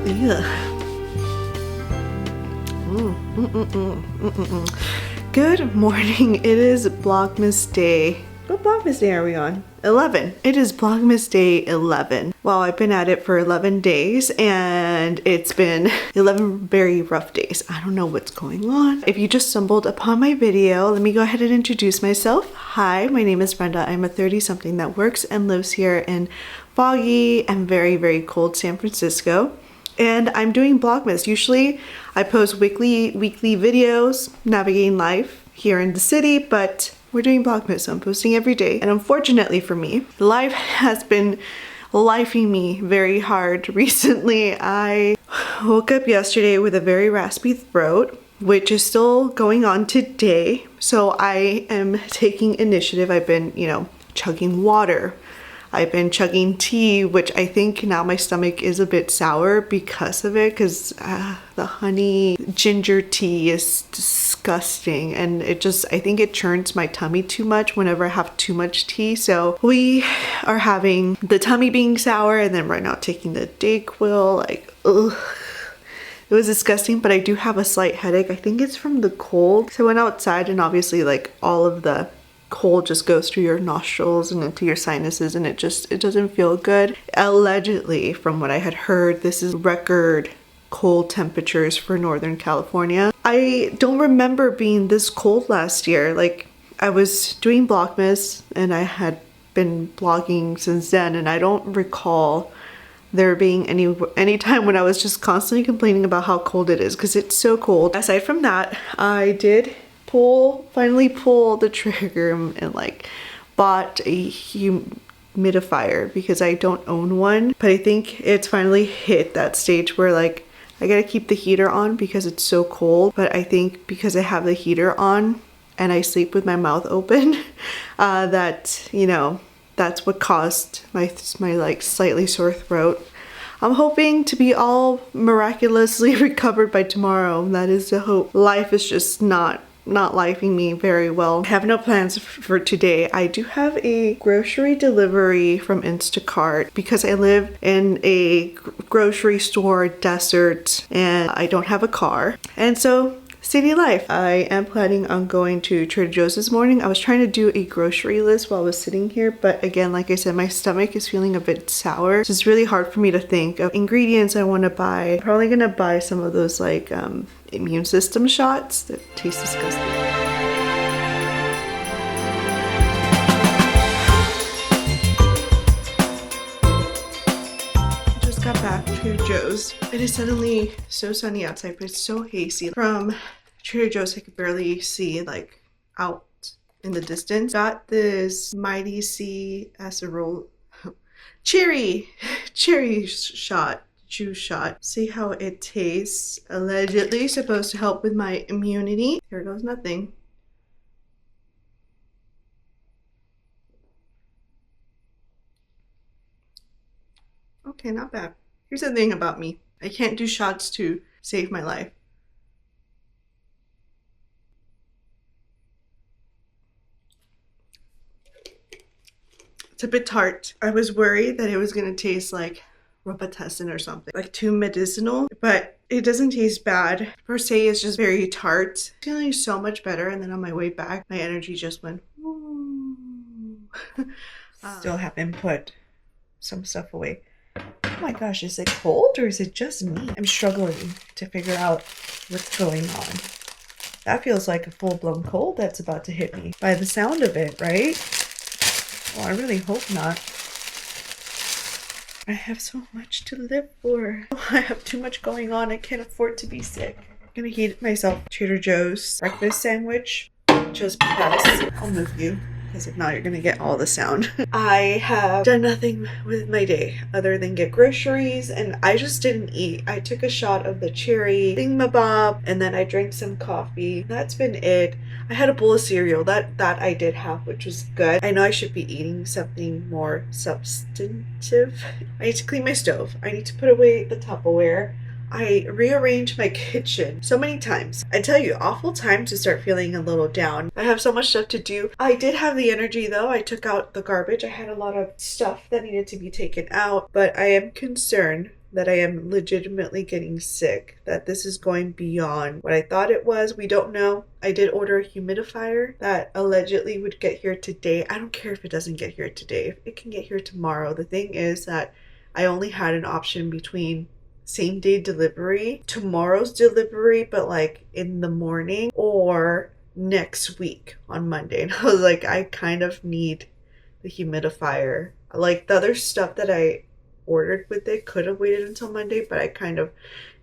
Ugh. Good morning. It is Vlogmas day. What Vlogmas day are we on? 11. It is Vlogmas day 11. Wow, I've been at it for 11 days and it's been 11 very rough days. I don't know what's going on. If you just stumbled upon my video, let me go ahead and introduce myself. Hi, my name is Brenda. I'm a 30-something that works and lives here in foggy and very, very cold San Francisco. And I'm doing Vlogmas. Usually I post weekly videos navigating life here in the city, but we're doing Vlogmas, so I'm posting every day. And unfortunately for me, life has been lifing me very hard recently. I woke up yesterday with a very raspy throat, which is still going on today. So I am taking initiative. I've been, chugging water. I've been chugging tea, which I think now my stomach is a bit sour because of it, because the honey ginger tea is disgusting, and I think it churns my tummy too much whenever I have too much tea. So we are having the tummy being sour, and then right now taking the Dayquil, ugh. It was disgusting, but I do have a slight headache. I think it's from the cold. So I went outside, and obviously all of the cold just goes through your nostrils and into your sinuses, and it doesn't feel good. Allegedly, from what I had heard, this is record cold temperatures for Northern California. I don't remember being this cold last year. I was doing Vlogmas and I had been blogging since then, and I don't recall there being any time when I was just constantly complaining about how cold it is, because it's so cold. Aside from that, I did finally pull the trigger and bought a humidifier because I don't own one, but I think it's finally hit that stage where I gotta keep the heater on because it's so cold. But I think because I have the heater on and I sleep with my mouth open, that's what caused my slightly sore throat. I'm hoping to be all miraculously recovered by tomorrow. That is the hope. Life is just not lifing me very well. I have no plans for today. I do have a grocery delivery from Instacart because I live in a grocery store desert and I don't have a car. And so city life. I am planning on going to Trader Joe's this morning. I was trying to do a grocery list while I was sitting here, but again, like I said, my stomach is feeling a bit sour. So it's really hard for me to think of ingredients I want to buy. I'm probably gonna buy some of those immune system shots that taste disgusting. Just got back to Trader Joe's. It is suddenly so sunny outside, but it's so hazy. From Trader Joe's, I could barely see out in the distance. Got this Mighty C acerola cherry shot. Juice shot. See how it tastes. Allegedly supposed to help with my immunity. Here goes nothing. Okay, not bad. Here's the thing about me. I can't do shots to save my life. It's a bit tart. I was worried that it was gonna taste like Robitussin or something, too medicinal, but it doesn't taste bad per se. It's just very tart. Feeling so much better, and then on my way back my energy just went Still haven't put some stuff away. Oh my gosh, is it cold or is it just me? I'm struggling to figure out what's going on. That feels like a full-blown cold that's about to hit me by the sound of it, right? Well, I really hope not. I have so much to live for. I have too much going on. I can't afford to be sick. I'm gonna heat myself Trader Joe's breakfast sandwich just because. I'll move you, because if not, you're gonna get all the sound. I have done nothing with my day other than get groceries, and I just didn't eat. I took a shot of the cherry thingamabob, and then I drank some coffee. That's been it. I had a bowl of cereal. That I did have, which was good. I know I should be eating something more substantive. I need to clean my stove. I need to put away the Tupperware. I rearranged my kitchen so many times. I tell you, awful time to start feeling a little down. I have so much stuff to do. I did have the energy though. I took out the garbage. I had a lot of stuff that needed to be taken out, but I am concerned that I am legitimately getting sick, that this is going beyond what I thought it was. We don't know. I did order a humidifier that allegedly would get here today. I don't care if it doesn't get here today. If it can get here tomorrow. The thing is that I only had an option between same day delivery, tomorrow's delivery, but like in the morning, or next week on Monday. And I was like, I kind of need the humidifier. Like the other stuff that I ordered with it could have waited until Monday, but I kind of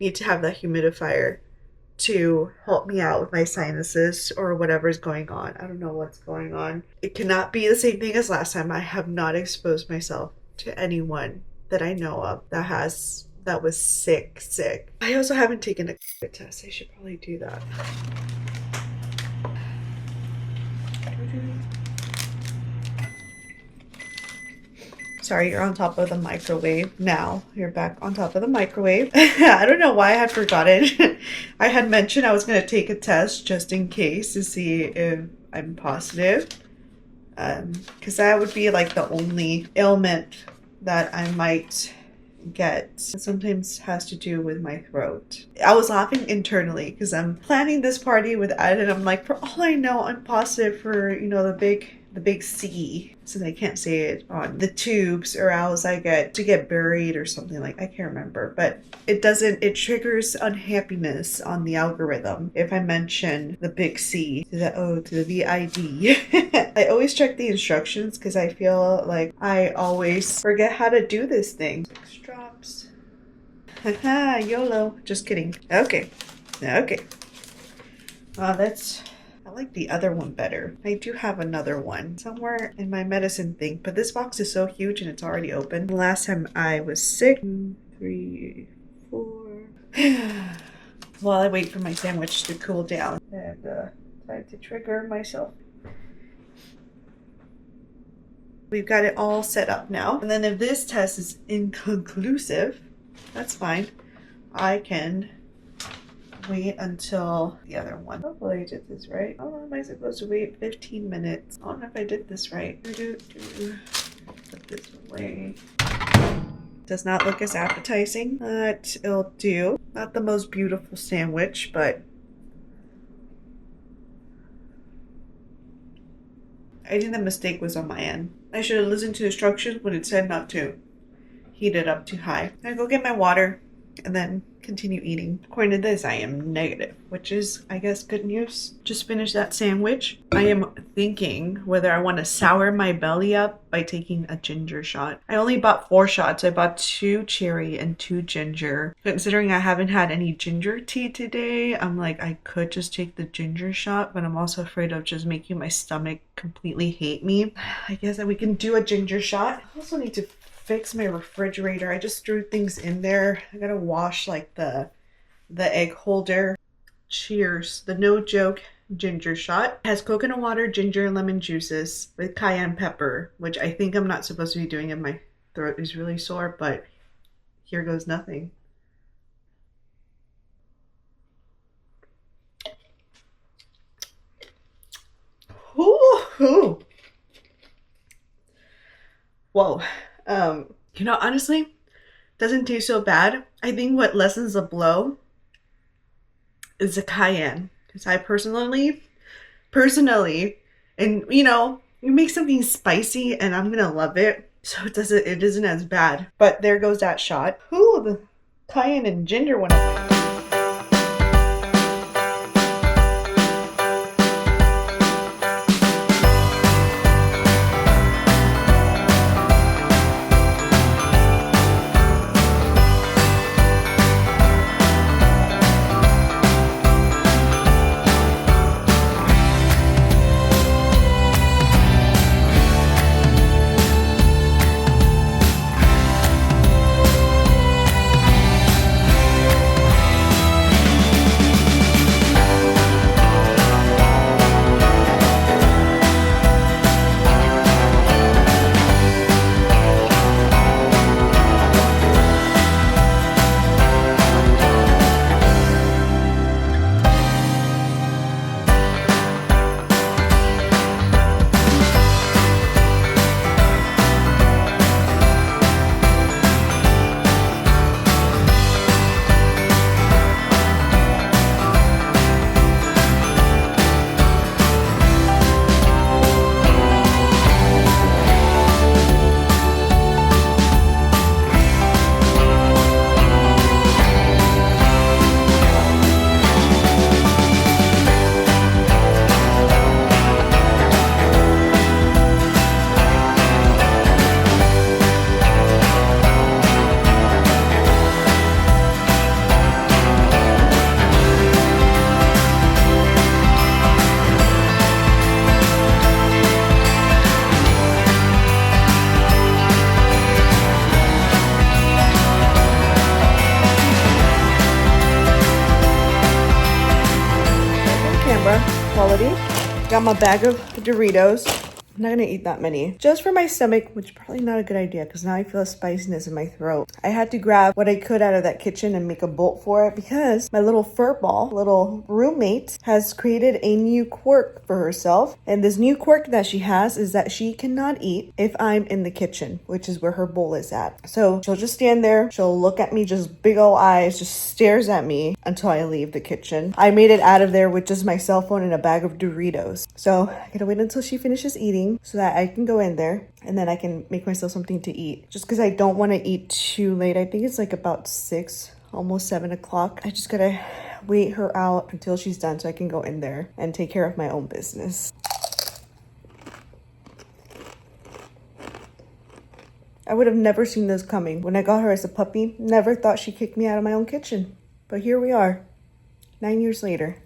need to have that humidifier to help me out with my sinuses or whatever's going on. I don't know what's going on. It cannot be the same thing as last time. I have not exposed myself to anyone that I know of that was sick. I also haven't taken a COVID test. I should probably do that. Sorry, you're on top of the microwave. Now you're back on top of the microwave. I don't know why I had forgotten. I had mentioned I was going to take a test just in case to see if I'm positive. Because that would be like the only ailment that I might get. It sometimes has to do with my throat. I was laughing internally because I'm planning this party with Ed, and I'm like, for all I know, I'm positive for, you know, the big C, since I can't say it on the tubes, or else I get buried or something. Like, I can't remember, but it triggers unhappiness on the algorithm if I mention the big C to the VID. I always check the instructions because I feel like I always forget how to do this thing. 6 drops. Haha, YOLO. Just kidding. Okay. I like the other one better. I do have another one somewhere in my medicine thing, but this box is so huge and it's already open. The last time I was sick, 2, 3, 4. While I wait for my sandwich to cool down and time to trigger myself. We've got it all set up now. And then if this test is inconclusive, that's fine. I can wait until the other one. Hopefully I did this right. How long am I supposed to wait? 15 minutes. I don't know if I did this right. Put this away. Does not look as appetizing, but it'll do. Not the most beautiful sandwich, but I think the mistake was on my end. I should have listened to instructions when it said not to heat it up too high. I go get my water and then continue eating. According to this, I am negative, which is, I guess, good news. Just finished that sandwich. I am thinking whether I want to sour my belly up by taking a ginger shot. I only bought 4 shots. I bought 2 cherry and 2 ginger. Considering I haven't had any ginger tea today, I'm like, I could just take the ginger shot, but I'm also afraid of just making my stomach completely hate me. I guess that we can do a ginger shot. I also need to fix my refrigerator. I just threw things in there. I gotta wash like the egg holder. Cheers. The no joke ginger shot has coconut water, ginger, and lemon juices with cayenne pepper, which I think I'm not supposed to be doing if my throat is really sore, but here goes nothing. Ooh. Whoa. You know, honestly, doesn't taste so bad. I think what lessens the blow is the cayenne. Because I personally, and you know, you make something spicy and I'm gonna love it. So it isn't as bad. But there goes that shot. Ooh, the cayenne and ginger one. quality. Got my bag of Doritos. I'm not gonna eat that many. Just for my stomach, which is probably not a good idea because now I feel a spiciness in my throat. I had to grab what I could out of that kitchen and make a bolt for it because my little furball, little roommate, has created a new quirk for herself. And this new quirk that she has is that she cannot eat if I'm in the kitchen, which is where her bowl is at. So she'll just stand there. She'll look at me, just big old eyes, just stares at me until I leave the kitchen. I made it out of there with just my cell phone and a bag of Doritos. So I gotta wait until she finishes eating so that I can go in there and then I can make myself something to eat. Just because I don't want to eat too late. I think it's like about 6, almost 7 o'clock. I just gotta wait her out until she's done so I can go in there and take care of my own business. I would have never seen this coming. When I got her as a puppy, never thought she'd kick me out of my own kitchen. But here we are, 9 years later.